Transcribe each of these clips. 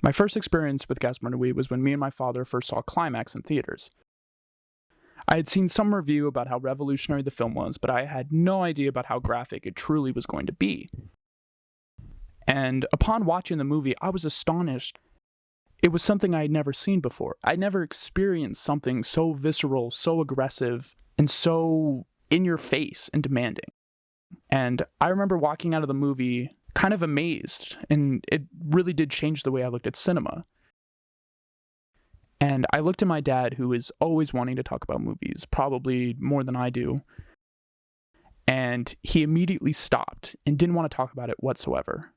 My first experience with Gaspar Noé was when me and my father first saw Climax in theaters. I had seen some review about how revolutionary the film was, but I had no idea about how graphic it truly was going to be. And upon watching the movie, I was astonished. It was something I had never seen before. I'd never experienced something so visceral, so aggressive, and so in your face and demanding. And I remember walking out of the movie kind of amazed, and it really did change the way I looked at cinema. And I looked at my dad, who is always wanting to talk about movies, probably more than I do, and he immediately stopped and didn't want to talk about it whatsoever.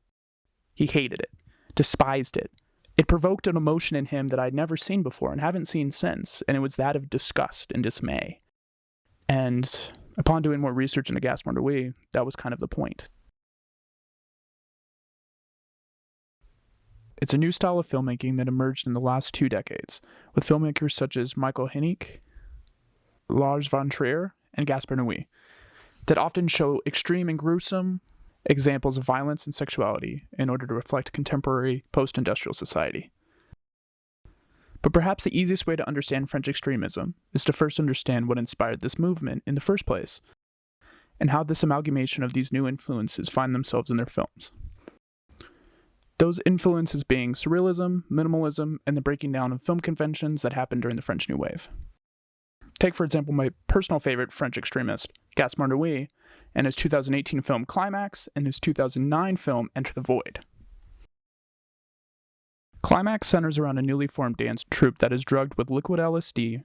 He hated it, despised it. It provoked an emotion in him that I'd never seen before and haven't seen since, and it was that of disgust and dismay. And upon doing more research into Gaspar Noé, that was kind of the point. It's a new style of filmmaking that emerged in the last 2 decades, with filmmakers such as Michael Haneke, Lars von Trier, and Gaspar Noé, that often show extreme and gruesome examples of violence and sexuality in order to reflect contemporary post-industrial society. But perhaps the easiest way to understand French extremism is to first understand what inspired this movement in the first place, and how this amalgamation of these new influences find themselves in their films. Those influences being surrealism, minimalism, and the breaking down of film conventions that happened during the French New Wave. Take, for example, my personal favorite French extremist, Gaspar Noé, and his 2018 film Climax, and his 2009 film Enter the Void. Climax centers around a newly formed dance troupe that is drugged with liquid LSD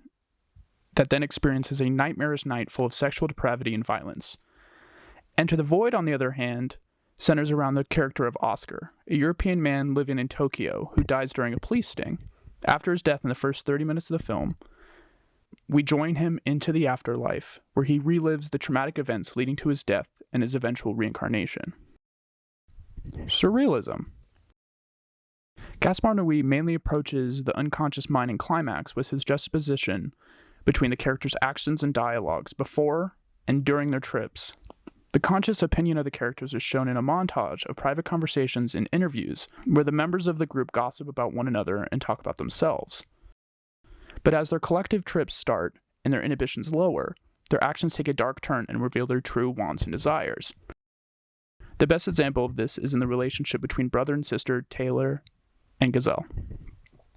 that then experiences a nightmarish night full of sexual depravity and violence. Enter the Void, on the other hand, centers around the character of Oscar, a European man living in Tokyo who dies during a police sting. After his death in the first 30 minutes of the film, we join him into the afterlife, where he relives the traumatic events leading to his death and his eventual reincarnation. Surrealism. Gaspar Noé mainly approaches the unconscious mind in Climax with his juxtaposition between the characters' actions and dialogues before and during their trips. The conscious opinion of the characters is shown in a montage of private conversations and interviews where the members of the group gossip about one another and talk about themselves. But as their collective trips start and their inhibitions lower, their actions take a dark turn and reveal their true wants and desires. The best example of this is in the relationship between brother and sister Taylor and Gazelle.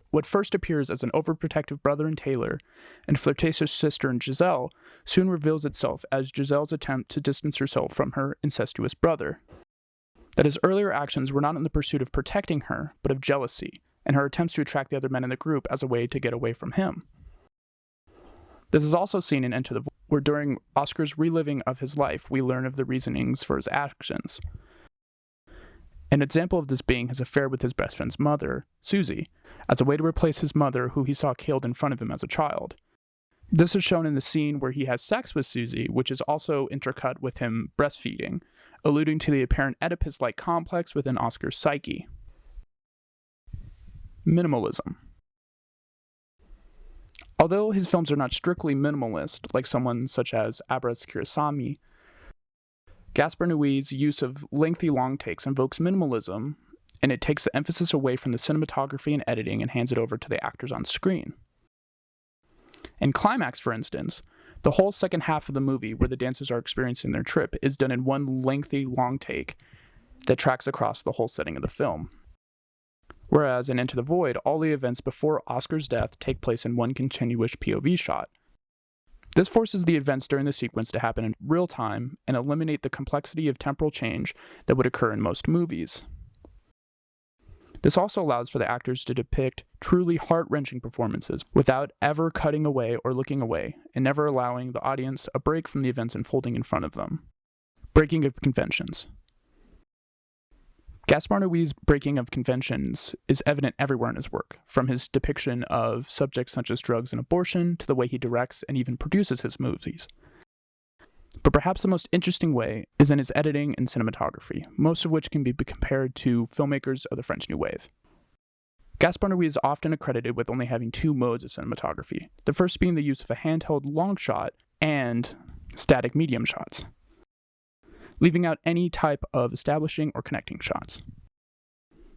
What first appears as an overprotective brother in Taylor and flirtatious sister in Giselle soon reveals itself as Giselle's attempt to distance herself from her incestuous brother. That his earlier actions were not in the pursuit of protecting her, but of jealousy, and her attempts to attract the other men in the group as a way to get away from him. This is also seen in Enter the Void, where during Oscar's reliving of his life, we learn of the reasonings for his actions. An example of this being his affair with his best friend's mother, Susie, as a way to replace his mother, who he saw killed in front of him as a child. This is shown in the scene where he has sex with Susie, which is also intercut with him breastfeeding, alluding to the apparent Oedipus-like complex within Oscar's psyche. Minimalism. Although his films are not strictly minimalist, like someone such as Abbas Kiarostami, Gaspar Noé's use of lengthy long takes invokes minimalism, and it takes the emphasis away from the cinematography and editing and hands it over to the actors on screen. In Climax, for instance, the whole second half of the movie, where the dancers are experiencing their trip, is done in one lengthy long take that tracks across the whole setting of the film. Whereas in Enter the Void, all the events before Oscar's death take place in one continuous POV shot. This forces the events during the sequence to happen in real time and eliminate the complexity of temporal change that would occur in most movies. This also allows for the actors to depict truly heart-wrenching performances without ever cutting away or looking away, and never allowing the audience a break from the events unfolding in front of them. Breaking of conventions. Gaspar Noé's breaking of conventions is evident everywhere in his work, from his depiction of subjects such as drugs and abortion to the way he directs and even produces his movies. But perhaps the most interesting way is in his editing and cinematography, most of which can be compared to filmmakers of the French New Wave. Gaspar Noé is often accredited with only having 2 modes of cinematography, the first being the use of a handheld long shot and static medium shots, leaving out any type of establishing or connecting shots.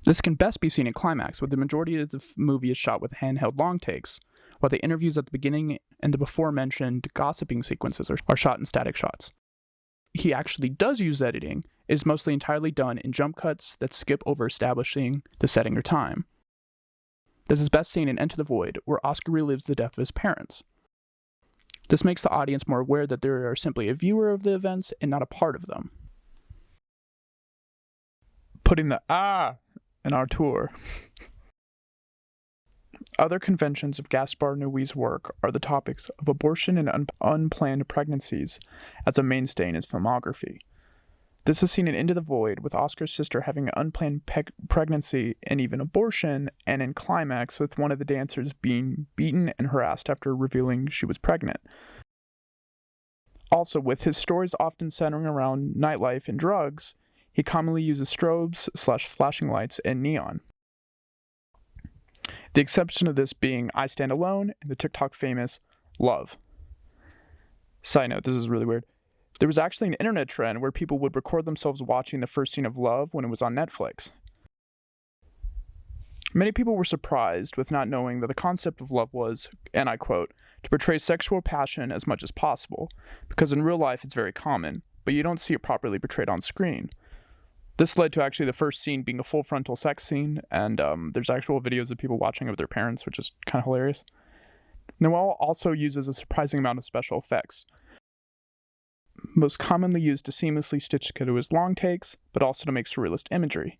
This can best be seen in Climax, where the majority of the movie is shot with handheld long takes, while the interviews at the beginning and the before-mentioned gossiping sequences are shot in static shots. He actually does use editing. It is mostly entirely done in jump cuts that skip over establishing the setting or time. This is best seen in Enter the Void, where Oscar relives the death of his parents. This makes the audience more aware that they are simply a viewer of the events and not a part of them. Putting the in our tour. Other conventions of Gaspar Noé's work are the topics of abortion and unplanned pregnancies as a mainstay in his filmography. This is seen in Into the Void, with Oscar's sister having an unplanned pregnancy and even abortion, and in Climax, with one of the dancers being beaten and harassed after revealing she was pregnant. Also, with his stories often centering around nightlife and drugs, he commonly uses strobes / flashing lights and neon. The exception of this being I Stand Alone and the TikTok famous Love. Side note, this is really weird. There was actually an internet trend where people would record themselves watching the first scene of Love when it was on Netflix. Many people were surprised with not knowing that the concept of love was, and I quote, to portray sexual passion as much as possible, because in real life it's very common, but you don't see it properly portrayed on screen. This led to actually the first scene being a full frontal sex scene, and there's actual videos of people watching it with their parents, which is kind of hilarious. Noel also uses a surprising amount of special effects, most commonly used to seamlessly stitch together his long takes, but also to make surrealist imagery.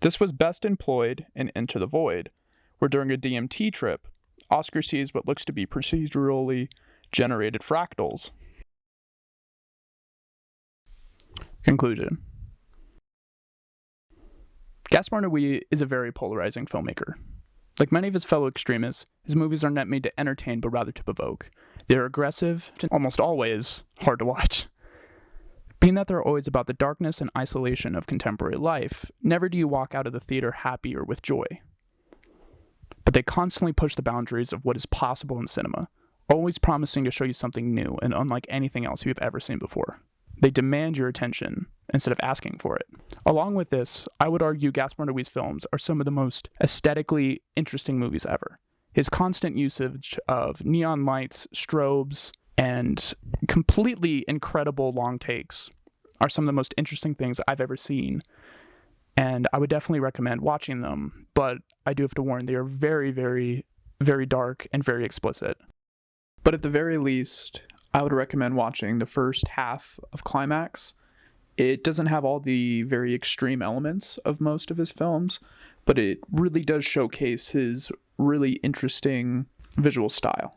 This was best employed in Enter the Void, where during a DMT trip, Oscar sees what looks to be procedurally generated fractals. Conclusion. Gaspar Noé is a very polarizing filmmaker. Like many of his fellow extremists, his movies are not made to entertain but rather to provoke. They are aggressive and almost always hard to watch. Being that they're always about the darkness and isolation of contemporary life, never do you walk out of the theater happy or with joy. But they constantly push the boundaries of what is possible in cinema, always promising to show you something new and unlike anything else you have ever seen before. They demand your attention instead of asking for it. Along with this, I would argue Gaspar Noé's films are some of the most aesthetically interesting movies ever. His constant usage of neon lights, strobes, and completely incredible long takes are some of the most interesting things I've ever seen. And I would definitely recommend watching them, but I do have to warn, they are very, very, very dark and very explicit. But at the very least, I would recommend watching the first half of Climax. It doesn't have all the very extreme elements of most of his films, but it really does showcase his really interesting visual style.